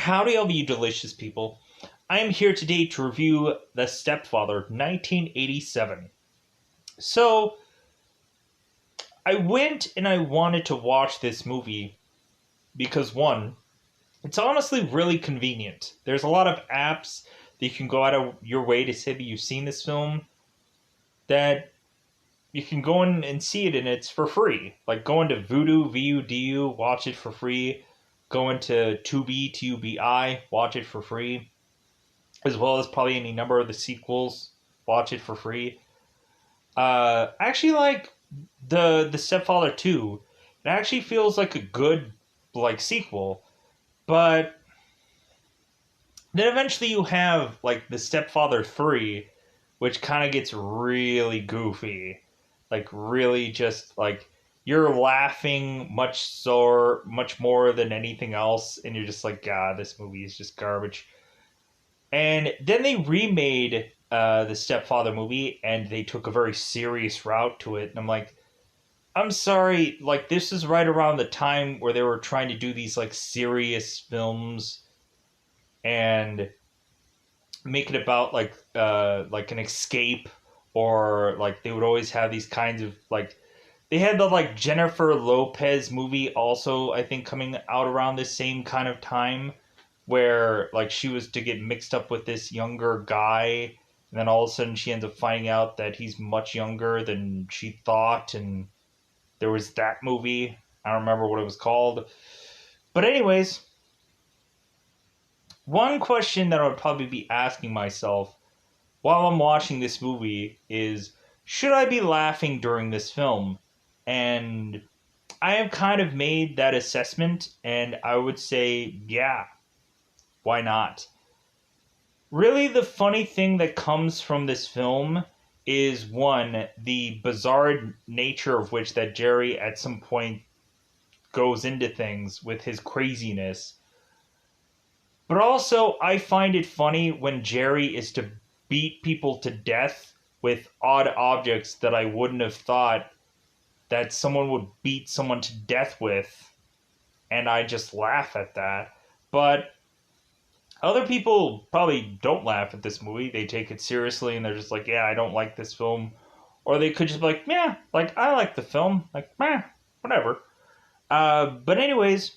Howdy, all you delicious people. I am here today to review The Stepfather, 1987. So, I went and I wanted to watch this movie because, one, it's honestly really convenient. There's a lot of apps that you can go out of your way to say that you've seen this film, that you can go in and see it and it's for free. Like go into Vudu, V-U-D-U, watch it for free. Go into Tubi, T-U-B-I, watch it for free. As well as probably any number of the sequels, watch it for free. I actually like the Stepfather 2. It actually feels like a good sequel, but then eventually you have like the Stepfather 3, which kind of gets really goofy. Like really just like you're laughing much more than anything else, and you're just like, God, this movie is just garbage. And then they remade the Stepfather movie, and they took a very serious route to it. And I'm like, I'm sorry, like this is right around the time where they were trying to do these like serious films and make it about like an escape, or like they would always have these kinds of like they had the like Jennifer Lopez movie also, I think, coming out around the same kind of time, where like she was to get mixed up with this younger guy, and then all of a sudden she ends up finding out that he's much younger than she thought. And there was that movie. I don't remember what it was called, but anyways, one question that I would probably be asking myself while I'm watching this movie is, should I be laughing during this film? And I have kind of made that assessment, and I would say, yeah, why not? Really, the funny thing that comes from this film is, one, the bizarre nature of which that Jerry at some point goes into things with his craziness. But also, I find it funny when Jerry is to beat people to death with odd objects that I wouldn't have thought that someone would beat someone to death with, and I just laugh at that. But other people probably don't laugh at this movie. They take it seriously and they're just like, yeah, I don't like this film. Or they could just be like, yeah, like, I like the film. Like, whatever. But anyways,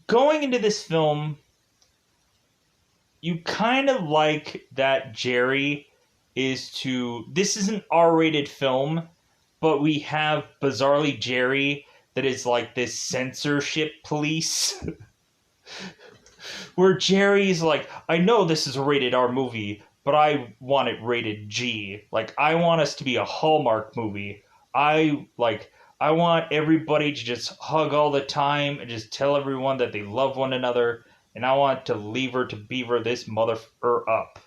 going into this film, you kind of like that Jerry this is an R-rated film, but we have bizarrely Jerry that is like this censorship police where Jerry's like, I know this is a rated R movie, but I want it rated G. Like, I want us to be a Hallmark movie. I want everybody to just hug all the time and just tell everyone that they love one another, and I want to lever to beaver this motherfucker up.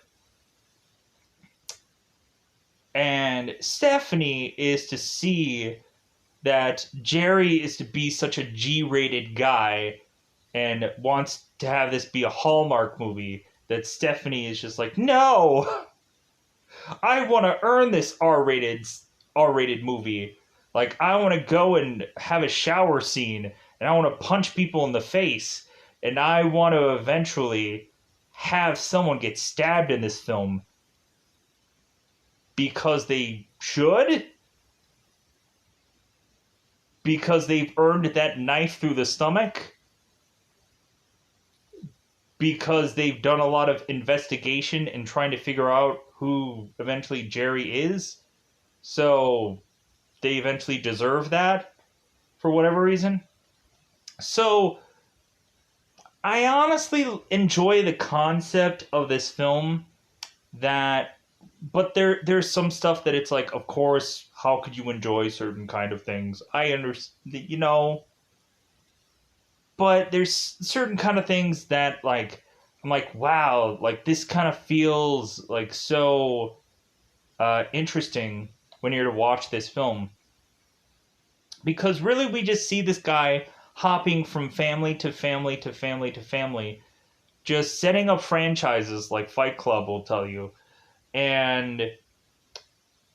And Stephanie is to see that Jerry is to be such a G-rated guy and wants to have this be a Hallmark movie, that Stephanie is just like, no! I want to earn this R-rated movie. Like, I want to go and have a shower scene, and I want to punch people in the face, and I want to eventually have someone get stabbed in this film because they should? Because they've earned that knife through the stomach? Because they've done a lot of investigation and trying to figure out who eventually Jerry is? So they eventually deserve that for whatever reason? So I honestly enjoy the concept of this film, but there's some stuff that it's like, of course, how could you enjoy certain kind of things? I understand, but there's certain kind of things that, like, I'm like, wow, like, this kind of feels like so interesting when you're to watch this film. Because really we just see this guy hopping from family to family to family to family, just setting up franchises like Fight Club will tell you. And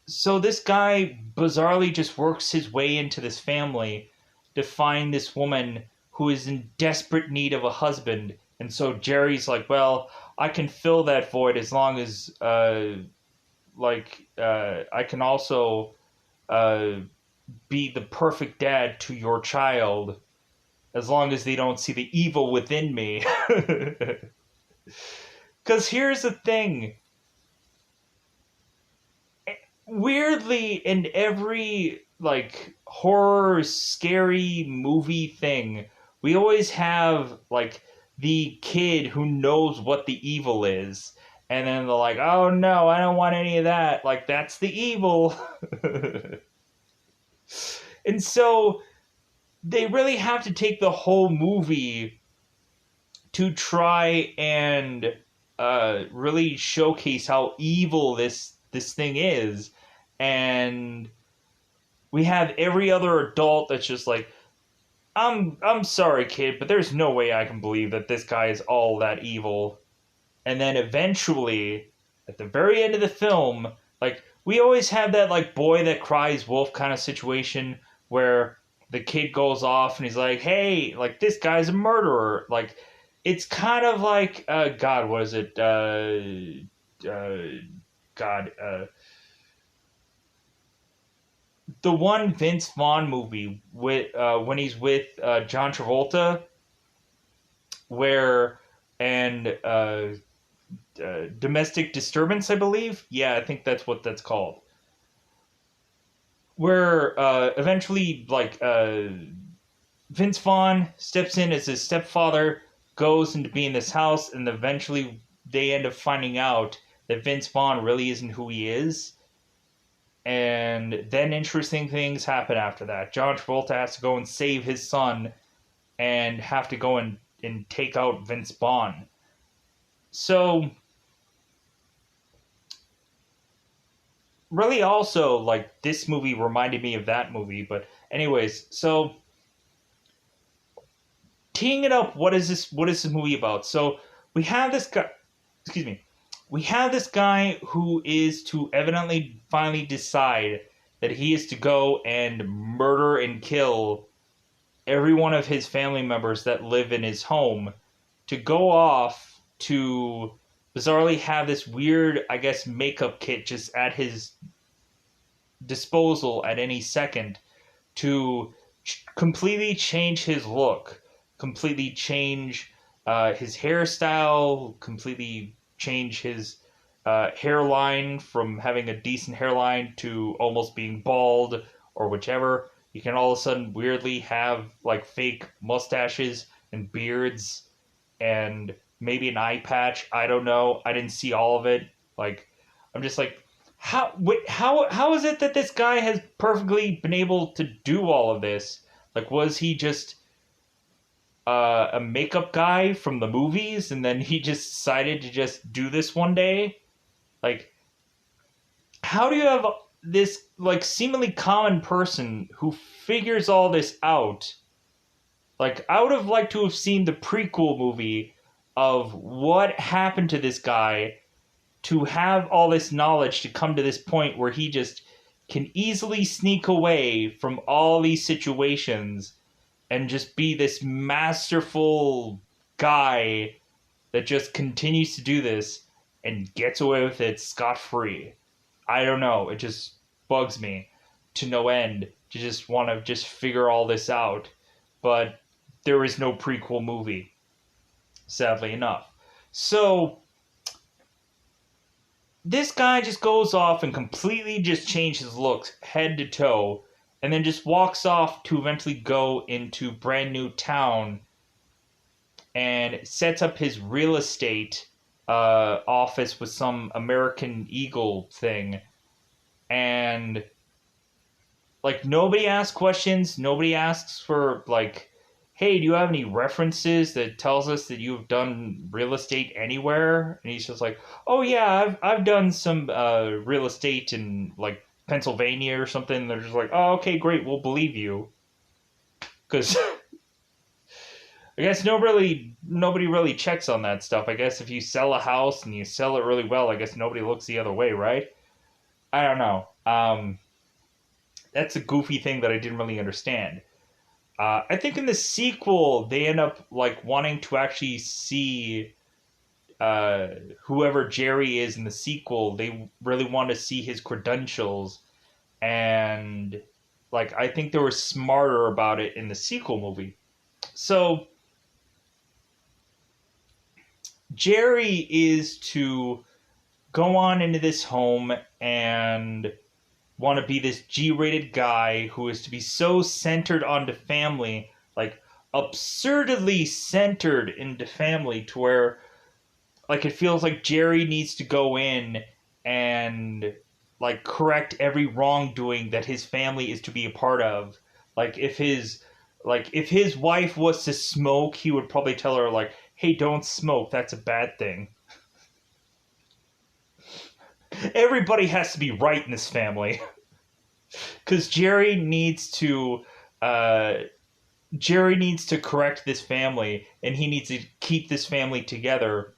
so this guy bizarrely just works his way into this family to find this woman who is in desperate need of a husband. And so Jerry's like, well, I can fill that void as long as, I can also uh, be the perfect dad to your child as long as they don't see the evil within me. Because here's the thing. Weirdly, in every, like, horror, scary movie thing, we always have, like, the kid who knows what the evil is. And then they're like, oh no, I don't want any of that. Like, that's the evil. And so they really have to take the whole movie to try and really showcase how evil this thing is. And we have every other adult that's just like, I'm sorry, kid, but there's no way I can believe that this guy is all that evil. And then eventually, at the very end of the film, like, we always have that, like, boy that cries wolf kind of situation where the kid goes off and he's like, hey, like, this guy's a murderer. Like, it's kind of like, God, what is it? God, the one Vince Vaughn movie with when he's with John Travolta, where and domestic disturbance, I believe. Yeah, I think that's what that's called. Where eventually, like, Vince Vaughn steps in as his stepfather, goes into being this house, and eventually they end up finding out that Vince Vaughn really isn't who he is. And then interesting things happen after that. John Travolta has to go and save his son and have to go and take out Vince Vaughn. So, really also, like, this movie reminded me of that movie. But anyways, so teeing it up, what is this movie about? So we have this guy, excuse me, we have this guy who is to evidently finally decide that he is to go and murder and kill every one of his family members that live in his home, to go off to bizarrely have this weird, I guess, makeup kit just at his disposal at any second to completely change his look, completely change his hairstyle, completely change his hairline from having a decent hairline to almost being bald or whichever. You can all of a sudden weirdly have, like, fake mustaches and beards and maybe an eye patch. I don't know. I didn't see all of it. Like, I'm just like, how is it that this guy has perfectly been able to do all of this? Like, was he just a makeup guy from the movies, and then he just decided to just do this one day? Like, how do you have this, like, seemingly common person who figures all this out? Like, I would have liked to have seen the prequel movie of what happened to this guy to have all this knowledge to come to this point where he just can easily sneak away from all these situations and just be this masterful guy that just continues to do this and gets away with it scot-free. I don't know. It just bugs me to no end to just want to just figure all this out. But there is no prequel movie, sadly enough. So this guy just goes off and completely just changes his looks head to toe, and then just walks off to eventually go into brand new town and sets up his real estate office with some American Eagle thing. And, like, nobody asks questions. Nobody asks for, like, hey, do you have any references that tells us that you've done real estate anywhere? And he's just like, oh yeah, I've done some real estate in, like, Pennsylvania or something. They're just like, oh, okay, great, we'll believe you. Because I guess nobody really checks on that stuff. I guess if you sell a house and you sell it really well, I guess nobody looks the other way, right? I don't know. That's a goofy thing that I didn't really understand. I think in the sequel they end up like wanting to actually see uh, whoever Jerry is in the sequel. They really want to see his credentials, and like I think they were smarter about it in the sequel movie. So Jerry is to go on into this home and want to be this G-rated guy who is to be so centered onto family, like absurdly centered into family, to where like it feels like Jerry needs to go in and like correct every wrongdoing that his family is to be a part of. Like if his wife was to smoke, he would probably tell her like, "Hey, don't smoke. That's a bad thing." Everybody has to be right in this family. Because uh, Jerry needs to correct this family, and he needs to keep this family together.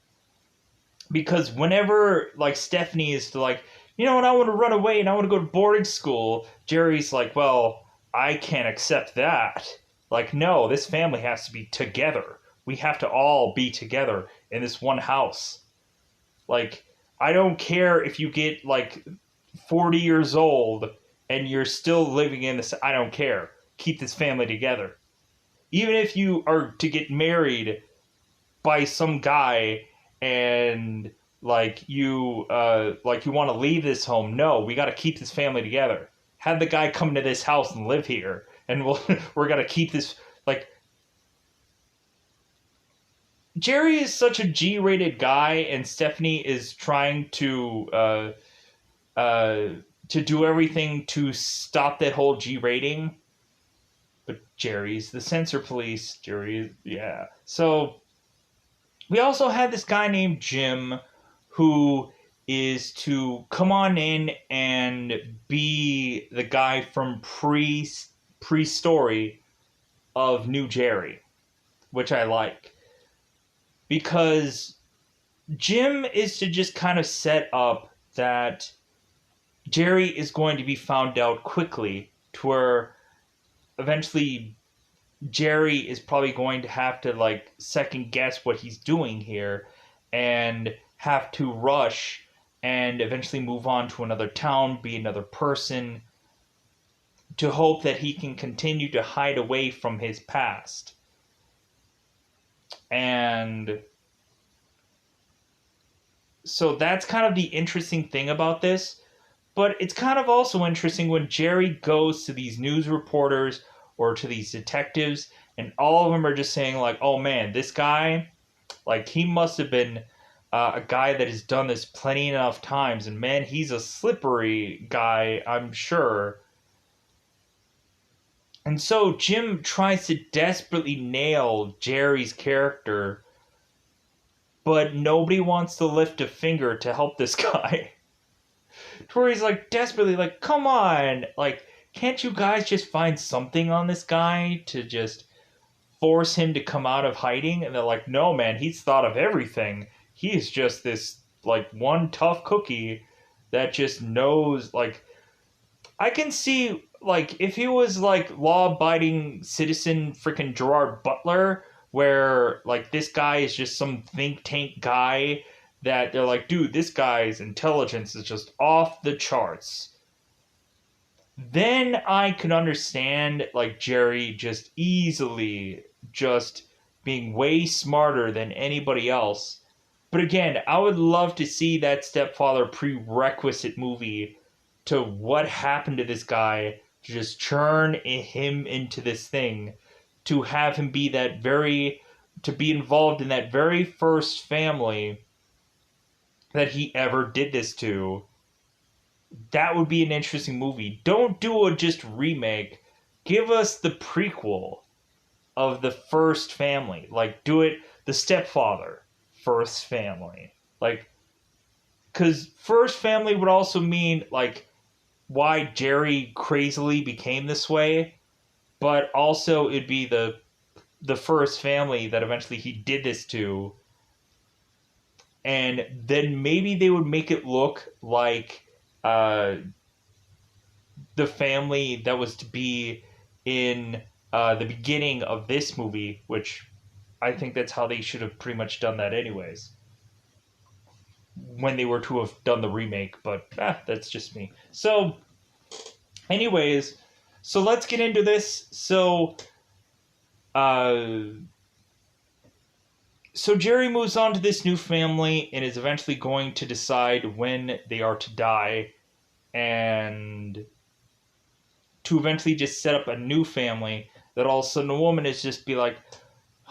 Because whenever like Stephanie is to like, you know what, I want to run away and I want to go to boarding school, Jerry's like, well, I can't accept that. Like, no, this family has to be together. We have to all be together in this one house. Like, I don't care if you get like 40 years old and you're still living in this. I don't care. Keep this family together. Even if you are to get married by some guy and like you want to leave this home, no, we got to keep this family together. Have the guy come to this house and live here, and we're gonna keep this. Like, Jerry is such a G-rated guy, and Stephanie is trying uh, to do everything to stop that whole G rating. But Jerry's the censor police. Yeah. So we also had this guy named Jim who is to come on in and be the guy from pre-story of New Jerry, which I like. Because Jim is to just kind of set up that Jerry is going to be found out quickly, to where eventually Jerry is probably going to have to like second guess what he's doing here and have to rush and eventually move on to another town, be another person, to hope that he can continue to hide away from his past. And so that's kind of the interesting thing about this. But it's kind of also interesting when Jerry goes to these news reporters or to these detectives, and all of them are just saying, like, oh man, this guy, like, he must have been a guy that has done this plenty enough times, and man, he's a slippery guy, I'm sure. And so Jim tries to desperately nail Jerry's character, but nobody wants to lift a finger to help this guy. To where he's like desperately like, come on, like, can't you guys just find something on this guy to just force him to come out of hiding? And they're like, no man, he's thought of everything. He's just this like one tough cookie that just knows. Like, I can see like if he was like law-abiding citizen freaking Gerard Butler, where like this guy is just some think tank guy that they're like, dude, this guy's intelligence is just off the charts. Then I could understand like Jerry just easily just being way smarter than anybody else. But again, I would love to see that Stepfather prerequisite movie to what happened to this guy to just churn him into this thing, to have him be to be involved in that very first family that he ever did this to. That would be an interesting movie. Don't do a just remake. Give us the prequel of the first family. Like, do it the Stepfather first family. Like, because first family would also mean, like, why Jerry crazily became this way, but also it'd be the first family that eventually he did this to, and then maybe they would make it look like uh, the family that was to be in the beginning of this movie, which I think that's how they should have pretty much done that anyways. When they were to have done the remake, but that's just me. So, anyways, so let's get into this. Uh, so Jerry moves on to this new family and is eventually going to decide when they are to die and to eventually just set up a new family that all of a sudden a woman is just be like,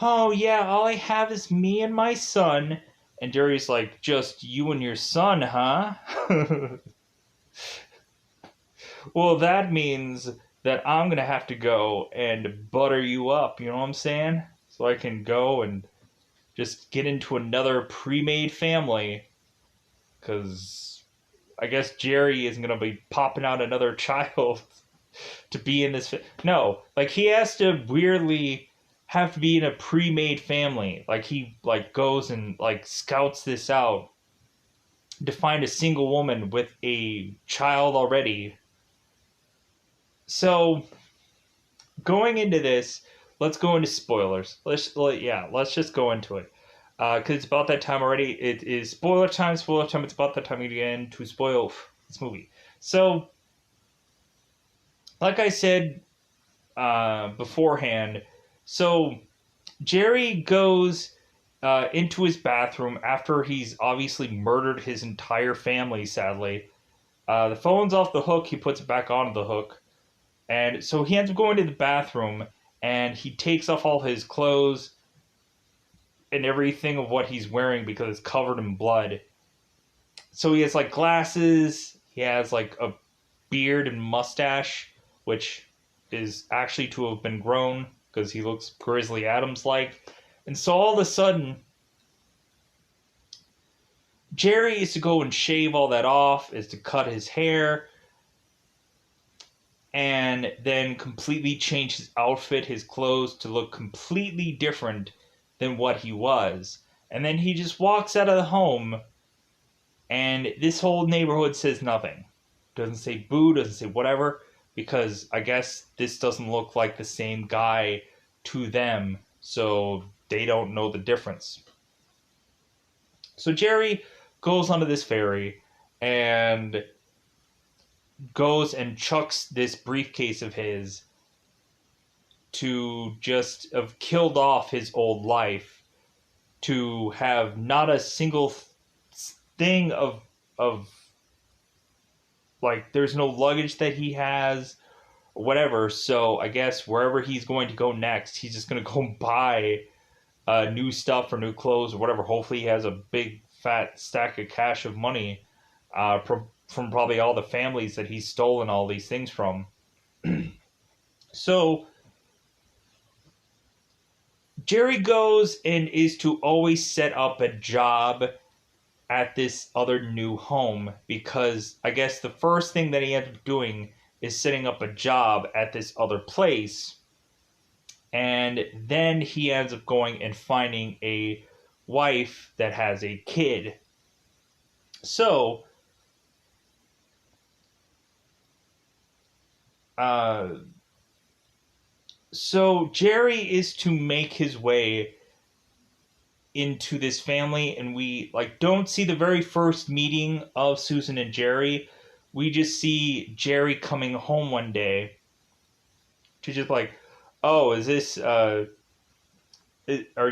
oh yeah, all I have is me and my son. And Jerry's like, just you and your son, huh? Well, that means that I'm going to have to go and butter you up, you know what I'm saying? So I can go and just get into another pre-made family. Because I guess Jerry isn't going to be popping out another child to be in this. No, like he has to weirdly have to be in a pre-made family. Like he like goes and like scouts this out to find a single woman with a child already. So going into this, let's go into spoilers. Let's just go into it. Because it's about that time already. It is spoiler time, spoiler time. It's about that time again to spoil this movie. So, like I said beforehand, so Jerry goes into his bathroom after he's obviously murdered his entire family, sadly. The phone's off the hook. He puts it back onto the hook. And so he ends up going to the bathroom and he takes off all his clothes and everything of what he's wearing because it's covered in blood. So he has like glasses, he has like a beard and mustache, which is actually to have been grown because he looks Grizzly Adams like. And so all of a sudden, Jerry is to go and shave all that off, is to cut his hair, and then completely change his outfit, his clothes to look completely different than what he was. And then he just walks out of the home, and this whole neighborhood says nothing. Doesn't say boo, doesn't say whatever, because I guess this doesn't look like the same guy to them, so they don't know the difference. So Jerry goes onto this ferry and goes and chucks this briefcase of his to just have killed off his old life, to have not a single thing of like there's no luggage that he has or whatever. So I guess wherever he's going to go next, he's just going to go buy new stuff or new clothes or whatever. Hopefully he has a big fat stack of cash of money from probably all the families that he's stolen all these things from. So Jerry goes and is to always set up a job at this other new home because I guess the first thing that he ends up doing is setting up a job at this other place. And then he ends up going and finding a wife that has a kid. So, so Jerry is to make his way into this family, and we like don't see the very first meeting of Susan and Jerry. We just see Jerry coming home one day to just like, oh, is this are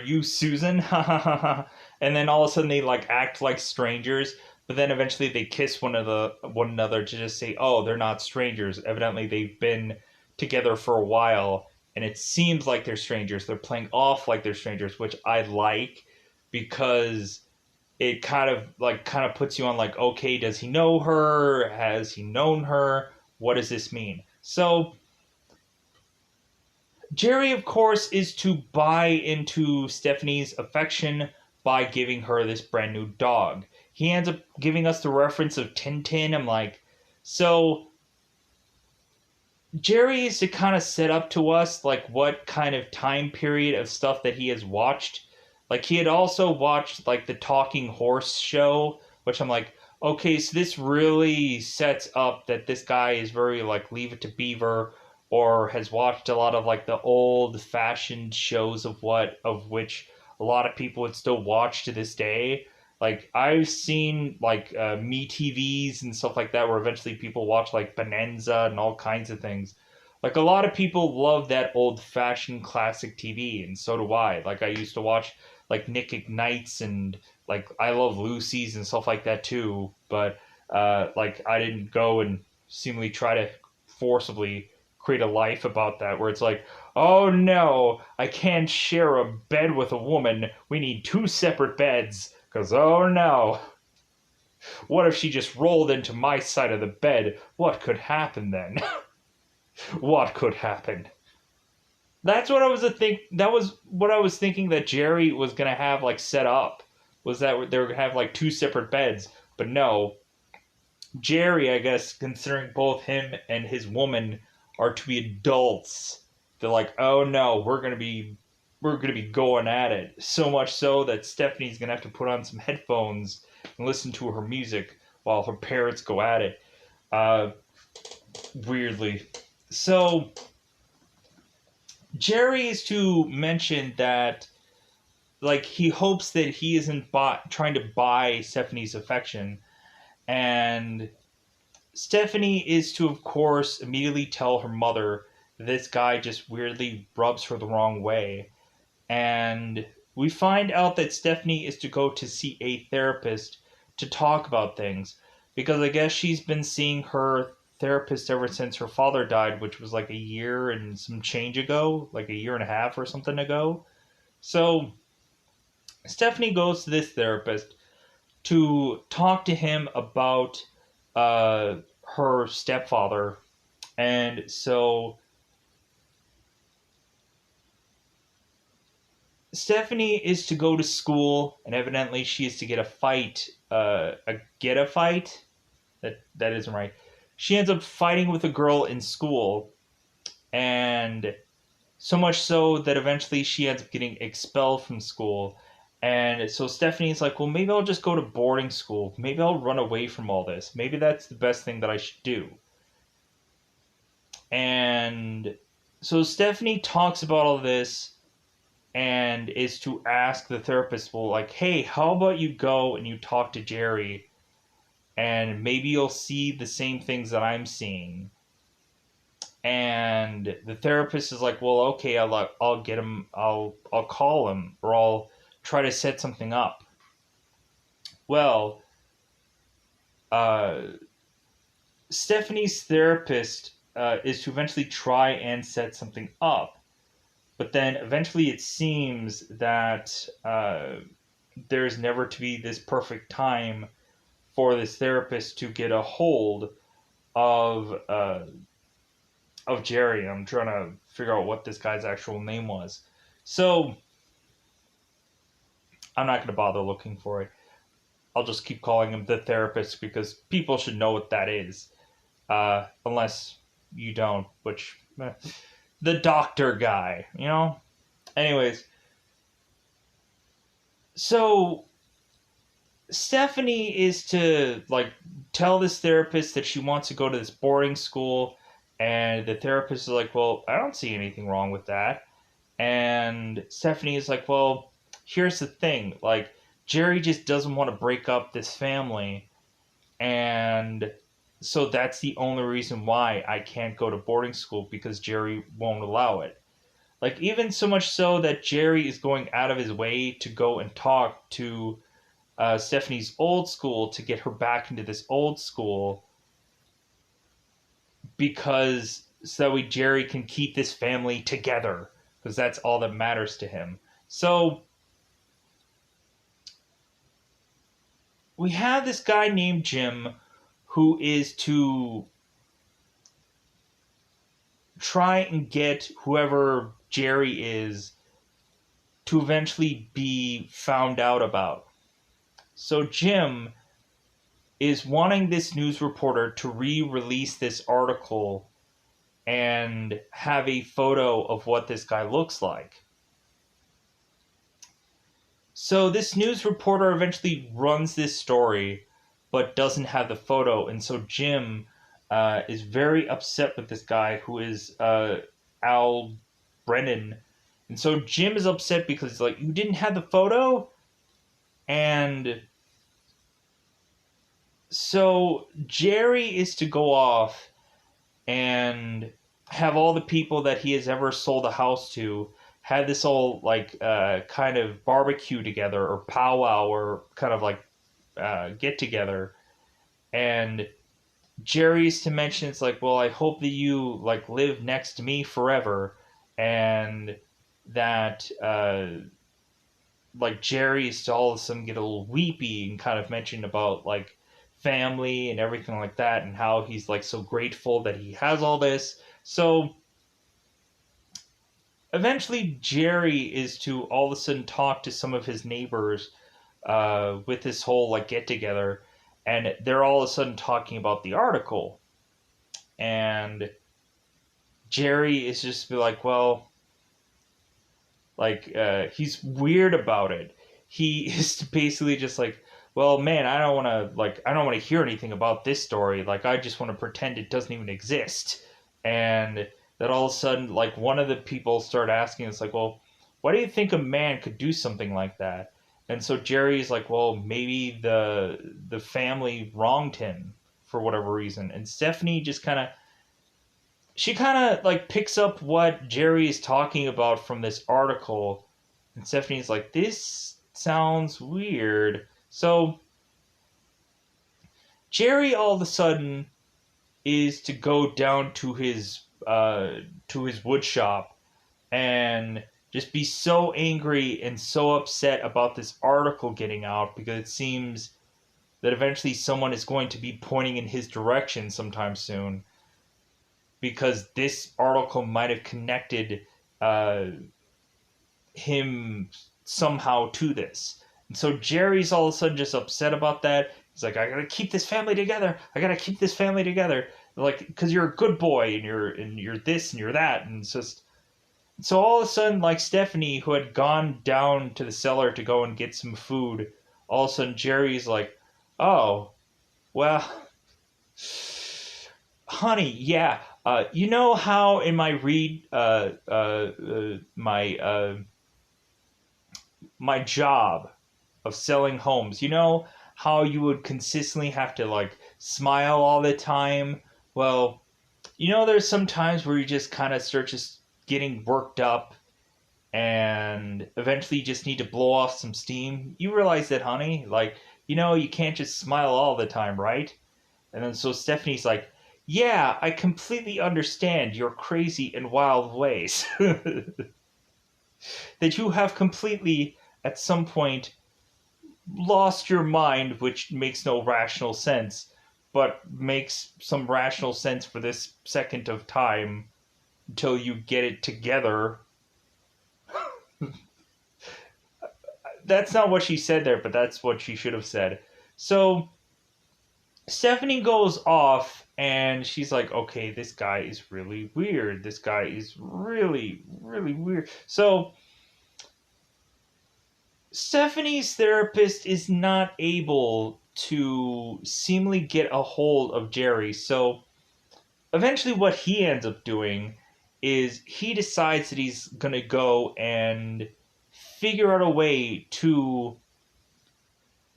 you Susan? And then all of a sudden they like act like strangers, but then eventually they kiss one another to just say, oh, they're not strangers. Evidently they've been together for a while, and it seems like they're strangers. They're playing off like they're strangers, which I like because it kind of puts you on like, okay, does he know her? Has he known her? What does this mean? So Jerry, of course, is to buy into Stephanie's affection by giving her this brand new dog. He ends up giving us the reference of Tintin. I'm like, so Jerry is to kind of set up to us like what kind of time period of stuff that he has watched. Like he had also watched like the Talking Horse show, which I'm like, okay, so this really sets up that this guy is very like Leave It to Beaver, or has watched a lot of like the old fashioned shows of which a lot of people would still watch to this day. Like I've seen like Me TVs and stuff like that, where eventually people watch like Bonanza and all kinds of things. Like a lot of people love that old fashioned classic TV, and so do I. Like I used to watch like Nick Ignites and like I Love Lucy's and stuff like that too. But like I didn't go and seemingly try to forcibly create a life about that, where it's like, oh no, I can't share a bed with a woman. We need two separate beds. Because, oh no, what if she just rolled into my side of the bed? What could happen then? What could happen? That's what I was that was what I was thinking that Jerry was gonna have like set up, was that they were gonna have like two separate beds. But no, Jerry, I guess, considering both him and his woman are to be adults, they're like, oh no, we're gonna be going at it. So much so that Stephanie's gonna have to put on some headphones and listen to her music while her parents go at it. Uh, Weirdly. So Jerry is to mention that like he hopes that he isn't trying to buy Stephanie's affection, and Stephanie is to, of course, immediately tell her mother this guy just weirdly rubs her the wrong way. And we find out that Stephanie is to go to see a therapist to talk about things, because I guess she's been seeing her therapist ever since her father died, which was like a year and some change ago, like a year and a half or something ago. So Stephanie goes to this therapist to talk to him about uh, her stepfather. And so Stephanie is to go to school, and evidently she is to get a fight. Get a fight. That isn't right. She ends up fighting with a girl in school, and so much so that eventually she ends up getting expelled from school. And so Stephanie's like, well, maybe I'll just go to boarding school. Maybe I'll run away from all this. Maybe that's the best thing that I should do. And so Stephanie talks about all this and is to ask the therapist, well, like, hey, how about you go and you talk to Jerry, and maybe you'll see the same things that I'm seeing. And the therapist is like, well, okay, I'll get him, I'll call him, or I'll try to set something up. Well, uh, Stephanie's therapist is to eventually try and set something up. But then eventually it seems that there's never to be this perfect time for this therapist to get a hold of Jerry. I'm trying to figure out what this guy's actual name was. So I'm not going to bother looking for it. I'll just keep calling him the therapist because people should know what that is. Unless you don't, which... the doctor guy, you know? Anyways. So Stephanie is to, like, tell this therapist that she wants to go to this boarding school, and the therapist is like, well, I don't see anything wrong with that. And Stephanie is like, well, here's the thing. Like, Jerry just doesn't want to break up this family, and so that's the only reason why I can't go to boarding school, because Jerry won't allow it. Like, even so much so that Jerry is going out of his way to go and talk to Stephanie's old school to get her back into this old school, because so that way Jerry can keep this family together, because that's all that matters to him. So we have this guy named Jim who is to try and get whoever Jerry is to eventually be found out about. So Jim is wanting this news reporter to re-release this article and have a photo of what this guy looks like. So this news reporter eventually runs this story, but doesn't have the photo, and so Jim is very upset with this guy who is Al Brennan. And so Jim is upset because he's like, you didn't have the photo? And so Jerry is to go off and have all the people that he has ever sold a house to have this all like kind of barbecue together or powwow or kind of like get together. And Jerry's to mention it's like, well, I hope that you like live next to me forever, and that like Jerry's to all of a sudden get a little weepy and kind of mention about like family and everything like that, and how he's like so grateful that he has all this. So eventually, Jerry is to all of a sudden talk to some of his neighbors with this whole like get together, and they're all of a sudden talking about the article, and Jerry is just be like, well, like he's weird about it. He is basically just like, well, man, I don't want to hear anything about this story. Like, I just want to pretend it doesn't even exist. And that all of a sudden, like, one of the people start asking, it's like, well, why do you think a man could do something like that? And so Jerry's like, well, maybe the family wronged him for whatever reason. And Stephanie just kind of she kind of like picks up what Jerry is talking about from this article, and Stephanie's like, "This sounds weird." So Jerry all of a sudden is to go down to his wood shop and just be so angry and so upset about this article getting out because it seems that eventually someone is going to be pointing in his direction sometime soon, because this article might have connected uh, him somehow to this. And so Jerry's all of a sudden just upset about that. He's like, I gotta keep this family together. I gotta keep this family together. Like, because you're a good boy and you're this and you're that, and it's just so all of a sudden, like Stephanie, who had gone down to the cellar to go and get some food, all of a sudden Jerry's like, oh, well, honey, yeah. You know how in my my job of selling homes, you know how you would consistently have to like smile all the time? Well, you know there's some times where you just kind of start just getting worked up and eventually you just need to blow off some steam. You realize that, honey? Like, you know, you can't just smile all the time, right? And then so Stephanie's like, yeah, I completely understand your crazy and wild ways. That you have completely, at some point, lost your mind, which makes no rational sense, but makes some rational sense for this second of time until you get it together. That's not what she said there, but that's what she should have said. So Stephanie goes off and she's like, okay, this guy is really weird. This guy is really, really weird. So Stephanie's therapist is not able to seemingly get a hold of Jerry. So eventually, what he ends up doing is he decides that he's going to go and figure out a way to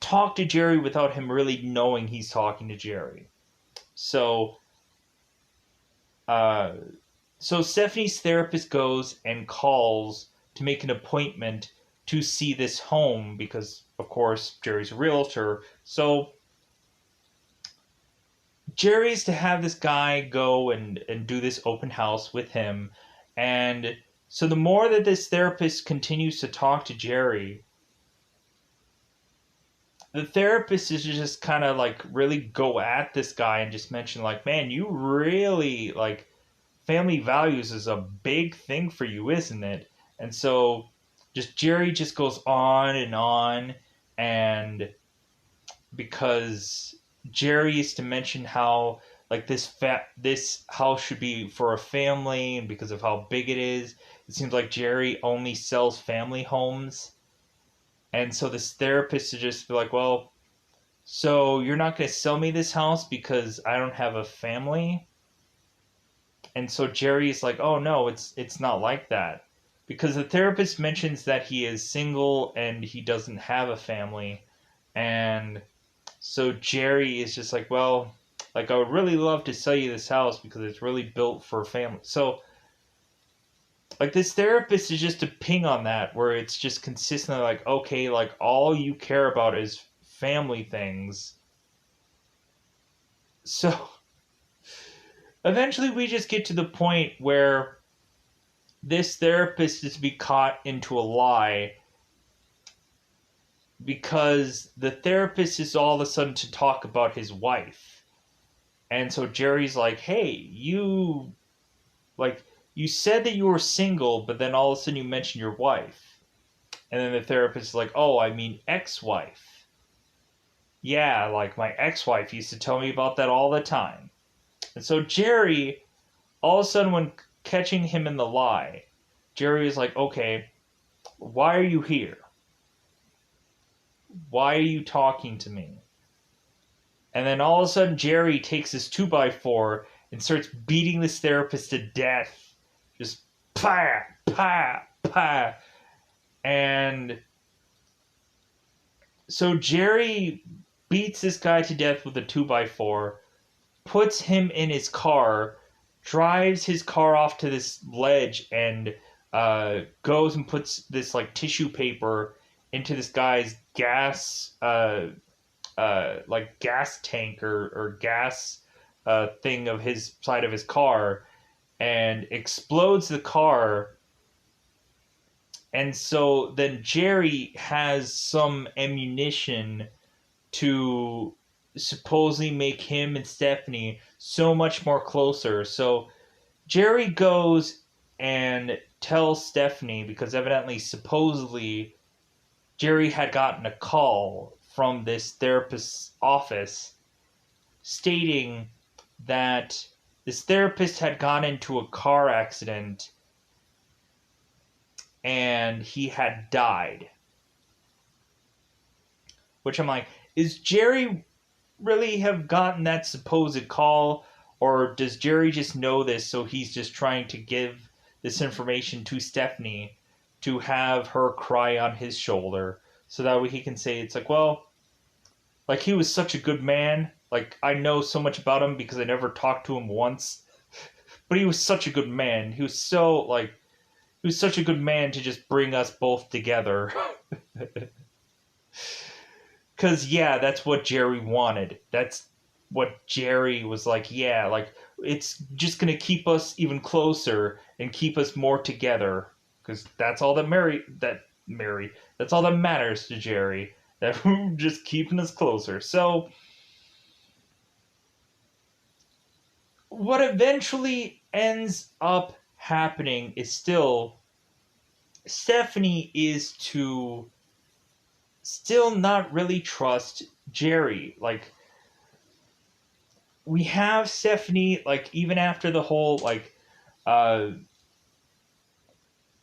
talk to Jerry without him really knowing he's talking to Jerry. So, uh, so Stephanie's therapist goes and calls to make an appointment to see this home because, of course, Jerry's a realtor. So Jerry's to have this guy go and do this open house with him. And so the more that this therapist continues to talk to Jerry, the therapist is just kind of like really go at this guy and just mention like, man, you really like family values is a big thing for you, isn't it? And so just Jerry just goes on, and because Jerry is to mention how like this house should be for a family, and because of how big it is, it seems like Jerry only sells family homes. And so this therapist is just be like, well, So you're not going to sell me this house because I don't have a family? And so Jerry's like, "Oh no, it's not like that." Because the therapist mentions that he is single and he doesn't have a family. And so Jerry is just like, "Well, like I would really love to sell you this house because it's really built for a family." So like this therapist is just a ping on that where it's just consistently like, "Okay, like all you care about is family things." So eventually we just get to the point where this therapist is to be caught into a lie because the therapist is all of a sudden to talk about his wife. And so Jerry's like, "Hey, like you said that you were single, but then all of a sudden you mentioned your wife." And then the therapist is like, "Oh, I mean ex-wife." "Yeah, like my ex-wife used to tell me about that all the time." And so Jerry, all of a sudden when catching him in the lie, Jerry is like, "Okay, why are you here? Why are you talking to me?" And then all of a sudden, Jerry takes his 2x4 and starts beating this therapist to death. Just pa, pa, pa. And so Jerry beats this guy to death with a 2x4, puts him in his car, drives his car off to this ledge, and goes and puts this like tissue paper into this guy's gas like gas tank or gas thing of his side of his car and explodes the car. And so then Jerry has some ammunition to supposedly make him and Stephanie so much more closer. So Jerry goes and tells Stephanie because evidently supposedly Jerry had gotten a call from this therapist's office stating that this therapist had gone into a car accident and he had died. Which I'm like, is Jerry really have gotten that supposed call? Or does Jerry just know this so he's just trying to give this information to Stephanie to have her cry on his shoulder so that way he can say, it's like, well, like he was such a good man. Like I know so much about him because I never talked to him once. But he was such a good man. He was such a good man to just bring us both together. Cause yeah, that's what Jerry wanted. That's what Jerry was like, yeah, like it's just gonna keep us even closer and keep us more together. Cause that's all that Mary that's all that matters to Jerry. That just keeping us closer. So what eventually ends up happening is still Stephanie is to still not really trust Jerry. Like we have Stephanie, like even after the whole uh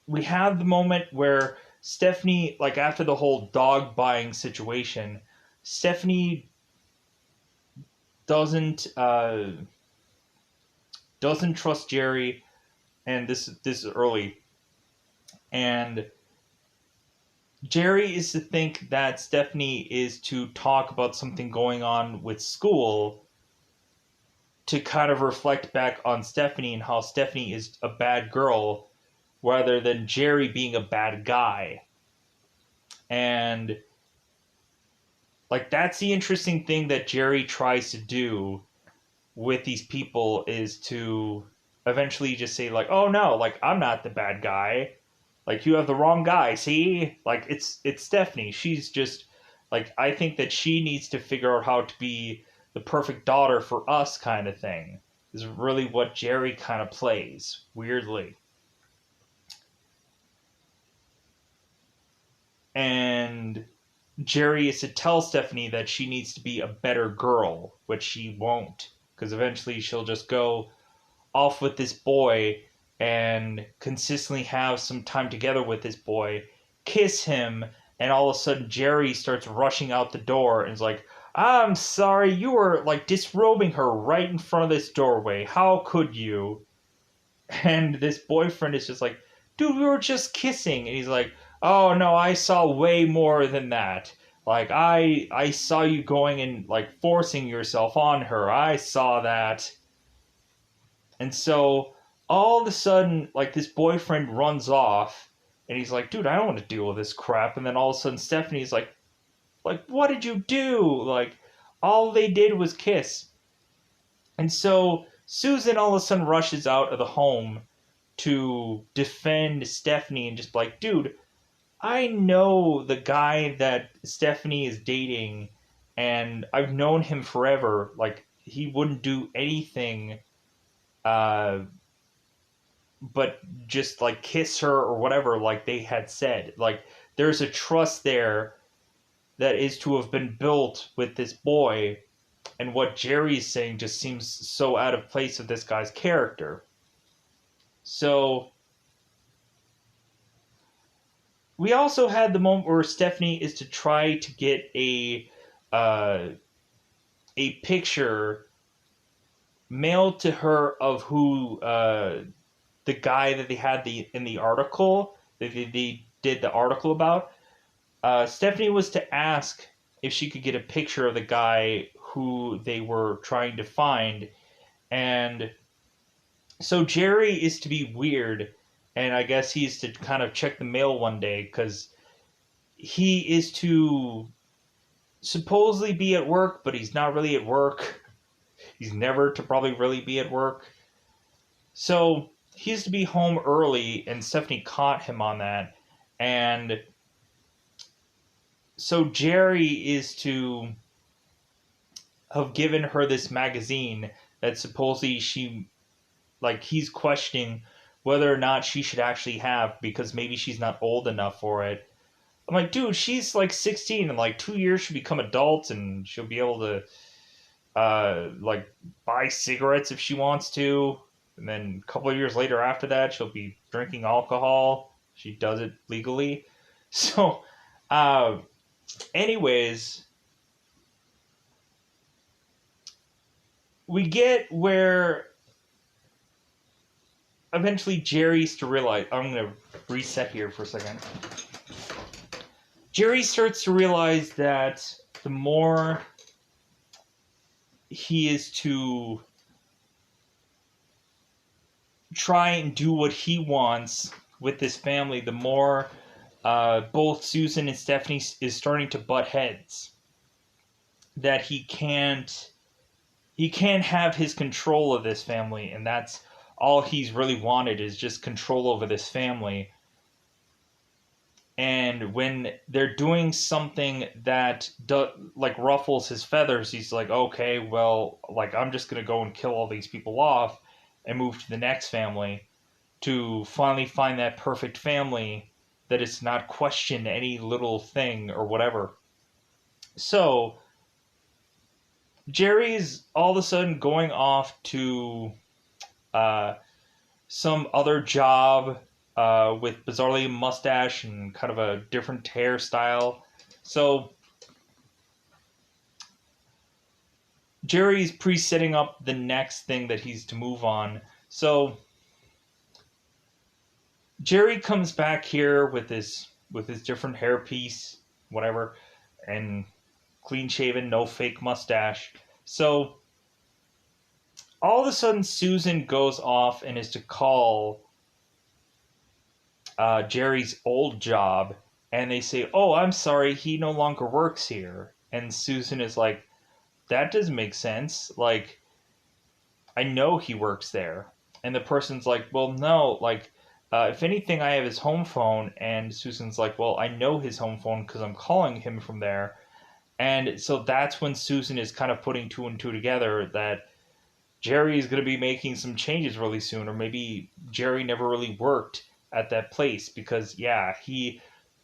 we have the moment where Stephanie, like after the whole dog buying situation, Stephanie doesn't doesn't trust Jerry, and this is early, and Jerry is to think that Stephanie is to talk about something going on with school to kind of reflect back on Stephanie and how Stephanie is a bad girl rather than Jerry being a bad guy. And like that's the interesting thing that Jerry tries to do with these people is to eventually just say like, "Oh no, like I'm not the bad guy. Like you have the wrong guy. See? Like it's Stephanie. She's just like I think that she needs to figure out how to be the perfect daughter for us kind of thing." Is really what Jerry kind of plays weirdly. And Jerry is to tell Stephanie that she needs to be a better girl, which she won't because eventually she'll just go off with this boy and consistently have some time together with this boy, kiss him, and all of a sudden Jerry starts rushing out the door and is like, I'm sorry, you were like disrobing her right in front of this doorway. How could you? And this boyfriend is just like, dude, we were just kissing. And he's like, oh no, I saw way more than that. Like I saw you going and like forcing yourself on her. I saw that. And so all of a sudden, like this boyfriend runs off and he's like, dude, I don't want to deal with this crap. And then all of a sudden Stephanie's like, what did you do? Like, all they did was kiss. And so Susan all of a sudden rushes out of the home to defend Stephanie and just be like, dude, I know the guy that Stephanie is dating and I've known him forever. Like, he wouldn't do anything uh, but just like kiss her or whatever, like they had said. Like, there's a trust there that is to have been built with this boy, and what Jerry's saying just seems so out of place with this guy's character. So we also had the moment where Stephanie is to try to get uh, a picture mailed to her of who the guy that they had in the article that they did the article about. Stephanie was to ask if she could get a picture of the guy who they were trying to find. And so Jerry is to be weird, and I guess he's to kind of check the mail one day because he is to supposedly be at work, but he's not really at work. He's never to probably really be at work. So he's to be home early, and Stephanie caught him on that. And so Jerry is to have given her this magazine that supposedly he's questioning whether or not she should actually have because maybe she's not old enough for it. I'm like, dude, she's like 16 and like 2 years she'll become adult and she'll be able to like buy cigarettes if she wants to. And then a couple of years later after that, she'll be drinking alcohol. She does it legally. So, anyways, we get where eventually Jerry's to realize. I'm going to reset here for a second. Jerry starts to realize that the more he is to try and do what he wants with this family, the more both Susan and Stephanie is starting to butt heads. That he can't have his control of this family, and that's all he's really wanted is just control over this family. And when they're doing something that like ruffles his feathers, he's like, okay, well, like I'm just gonna go and kill all these people off and move to the next family to finally find that perfect family that is not question any little thing or whatever. So Jerry's all of a sudden going off to some other job with bizarrely a mustache and kind of a different hairstyle. So Jerry's pre-setting up the next thing that he's to move on. So Jerry comes back here with his different hairpiece, whatever, and clean shaven, no fake mustache. So all of a sudden Susan goes off and is to call Jerry's old job, and they say, oh, I'm sorry, he no longer works here. And Susan is like, that doesn't make sense. Like, I know he works there. And the person's like, well, no, like, if anything, I have his home phone. And Susan's like, well, I know his home phone because I'm calling him from there. And so that's when Susan is kind of putting two and two together that Jerry is going to be making some changes really soon, or maybe Jerry never really worked at that place because, yeah, he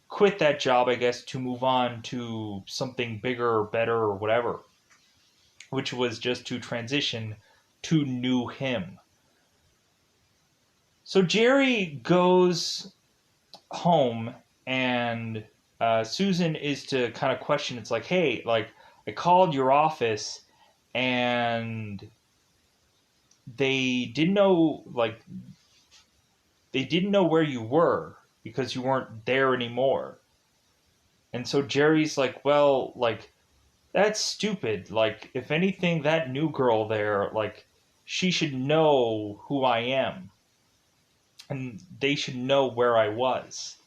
quit that job, I guess, to move on to something bigger or better or whatever, which was just to transition to new him. So Jerry goes home and Susan is to kind of question. It's like, hey, like, I called your office and they didn't know, like, they didn't know where you were because you weren't there anymore. And so Jerry's like, well, like, that's stupid. Like, if anything, that new girl there, like, she should know who I am. And they should know where I was.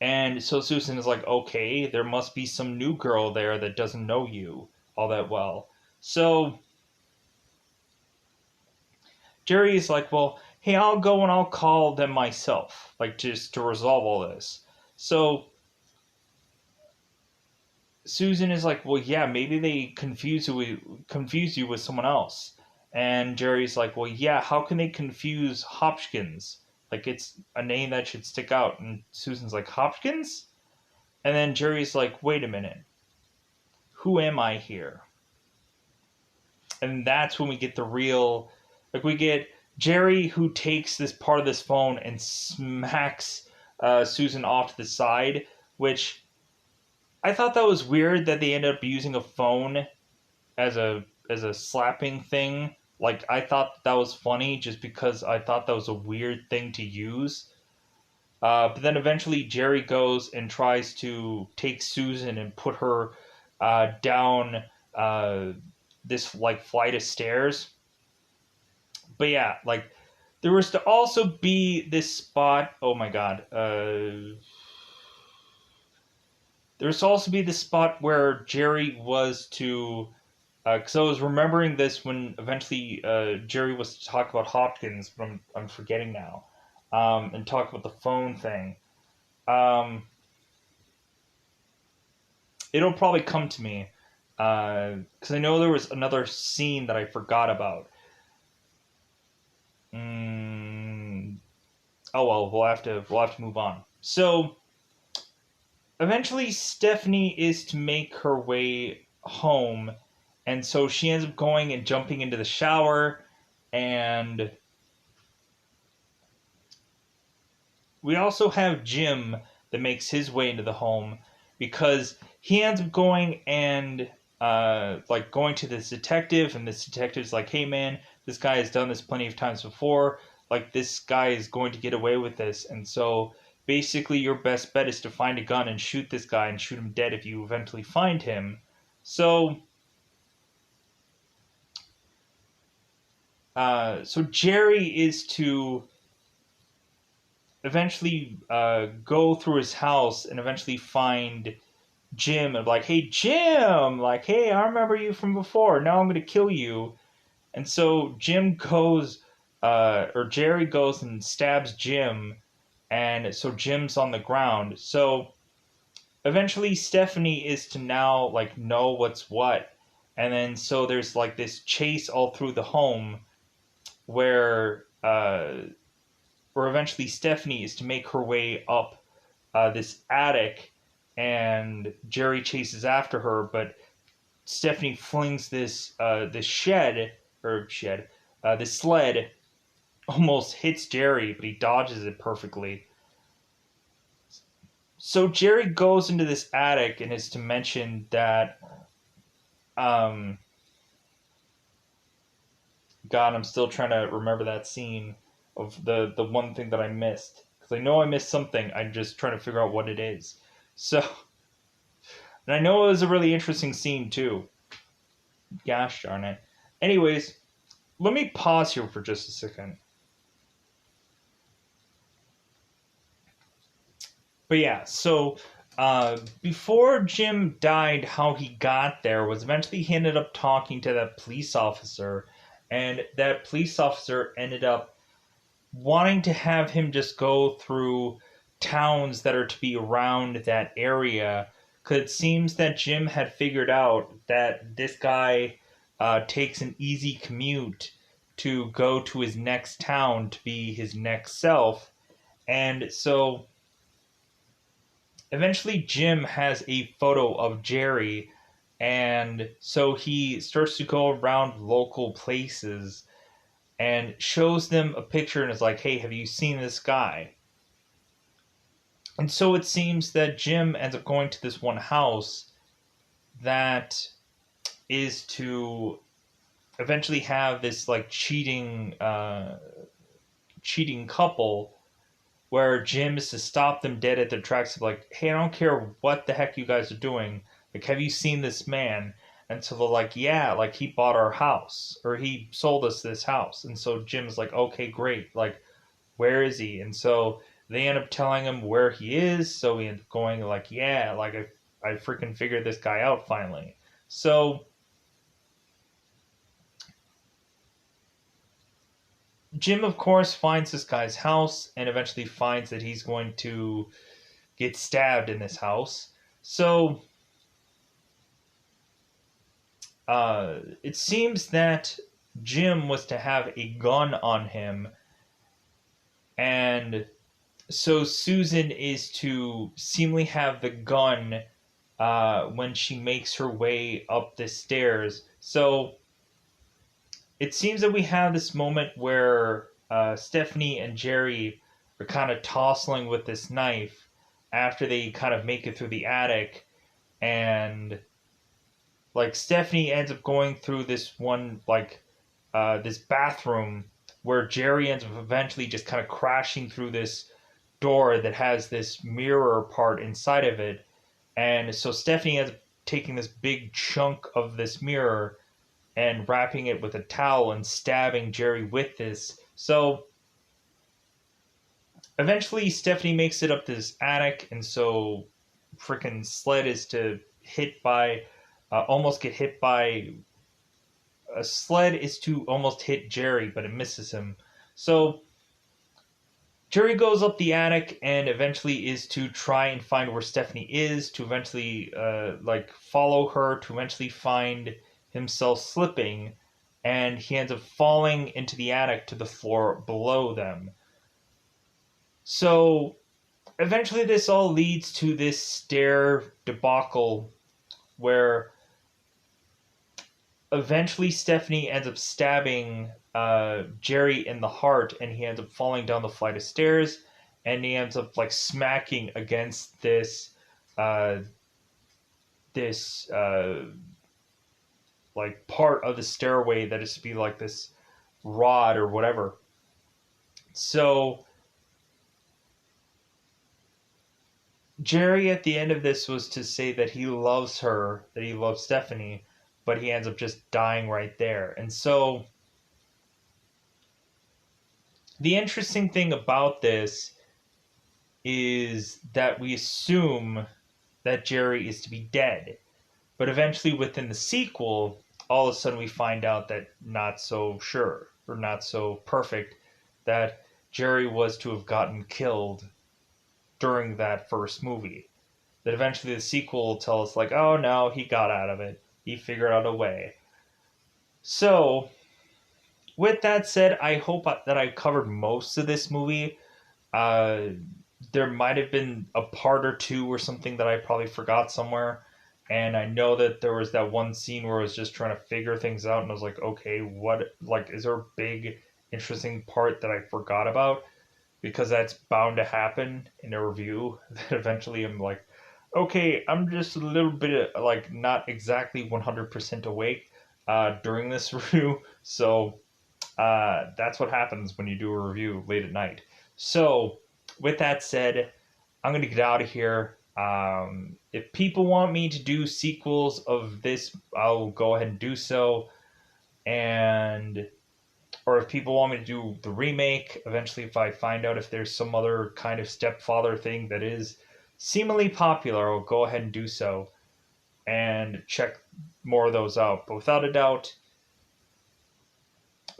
And so Susan is like, okay, there must be some new girl there that doesn't know you all that well. So Jerry is like, well, hey, I'll go and I'll call them myself, like, just to resolve all this. So Susan is like, well, yeah, maybe they confuse you with someone else. And Jerry's like, well, yeah, how can they confuse Hopkins? Like, it's a name that should stick out. And Susan's like, Hopkins? And then Jerry's like, wait a minute. Who am I here? And that's when we get the real, like, we get Jerry who takes this part of this phone and smacks Susan off to the side, which I thought that was weird that they ended up using a phone as a slapping thing. Like, I thought that was funny just because I thought that was a weird thing to use. But then eventually Jerry goes and tries to take Susan and put her down this, like, flight of stairs. But yeah, like, there was to also be this spot. Oh my god. There was to also be this spot where Jerry was to. Because I was remembering this when eventually Jerry was to talk about Hopkins, but I'm forgetting now. And talk about the phone thing. It'll probably come to me. Because I know there was another scene that I forgot about. Oh well, we'll have to move on. So eventually, Stephanie is to make her way home, and so she ends up going and jumping into the shower, and we also have Jim that makes his way into the home because he ends up going and like going to this detective, and this detective's like, hey man, this guy has done this plenty of times before, like, this guy is going to get away with this, and so basically your best bet is to find a gun and shoot this guy and shoot him dead if you eventually find him. So Jerry is to eventually go through his house and eventually find Jim and like, hey Jim, like, hey, I remember you from before. Now I'm gonna kill you. And so Jerry goes and stabs Jim, and so Jim's on the ground. So eventually Stephanie is to now, like, know what's what, and then so there's like this chase all through the home where eventually Stephanie is to make her way up this attic, and Jerry chases after her, but Stephanie flings this sled, almost hits Jerry, but he dodges it perfectly. So Jerry goes into this attic and is to mention that, God, I'm still trying to remember that scene of the one thing that I missed, because I know I missed something. I'm just trying to figure out what it is. So, and I know it was a really interesting scene too. Gosh darn it. Anyways, let me pause here for just a second. But yeah, so before Jim died, how he got there was eventually he ended up talking to that police officer, and that police officer ended up wanting to have him just go through towns that are to be around that area, because it seems that Jim had figured out that this guy takes an easy commute to go to his next town to be his next self. And so eventually Jim has a photo of Jerry, and so he starts to go around local places and shows them a picture and is like, hey, have you seen this guy? And so it seems that Jim ends up going to this one house that is to eventually have this like cheating couple where Jim is to stop them dead at their tracks of like, hey, I don't care what the heck you guys are doing. Like, have you seen this man? And so they're like, yeah, like he bought our house or he sold us this house. And so Jim's like, okay, great. Like, where is he? And so they end up telling him where he is. So he ends up going like, yeah, like I freaking figured this guy out finally. So Jim, of course, finds this guy's house and eventually finds that he's going to get stabbed in this house. So it seems that Jim was to have a gun on him, and so Susan is to seemingly have the gun when she makes her way up the stairs. So it seems that we have this moment where Stephanie and Jerry are kind of tossing with this knife after they kind of make it through the attic, and like Stephanie ends up going through this one like this bathroom where Jerry ends up eventually just kind of crashing through this door that has this mirror part inside of it, and so Stephanie ends up taking this big chunk of this mirror and wrapping it with a towel and stabbing Jerry with this. So eventually Stephanie makes it up to this attic, and so freaking Sled is to hit by almost get hit by a Sled is to almost hit Jerry, but it misses him. So Jerry goes up the attic and eventually is to try and find where Stephanie is, to eventually like follow her, to eventually find himself slipping, and he ends up falling into the attic to the floor below them. So eventually this all leads to this stair debacle where eventually Stephanie ends up stabbing Jerry in the heart, and he ends up falling down the flight of stairs, and he ends up like smacking against uh, this like part of the stairway that is to be like this rod or whatever. So Jerry at the end of this was to say that he loves her, that he loves Stephanie, but he ends up just dying right there. And so the interesting thing about this is that we assume that Jerry is to be dead. But eventually within the sequel, all of a sudden we find out that not so sure, or not so perfect, that Jerry was to have gotten killed during that first movie. That eventually the sequel will tell us like, oh no, he got out of it. He figured out a way. So, with that said, I hope that I covered most of this movie. Uh, there might have been a part or two or something that I probably forgot somewhere. And I know that there was that one scene where I was just trying to figure things out, and I was like, okay, what, like, is there a big, interesting part that I forgot about? Because that's bound to happen in a review. That eventually I'm like, okay, I'm just a little bit, like, not exactly 100% awake during this review. So that's what happens when you do a review late at night. So, with that said, I'm going to get out of here. If people want me to do sequels of this, I'll go ahead and do so. And, or if people want me to do the remake, eventually if I find out if there's some other kind of Stepfather thing that is seemingly popular, I'll go ahead and do so and check more of those out. But without a doubt,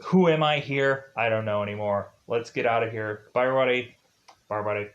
who am I here? I don't know anymore. Let's get out of here. Bye, everybody. Bye, everybody.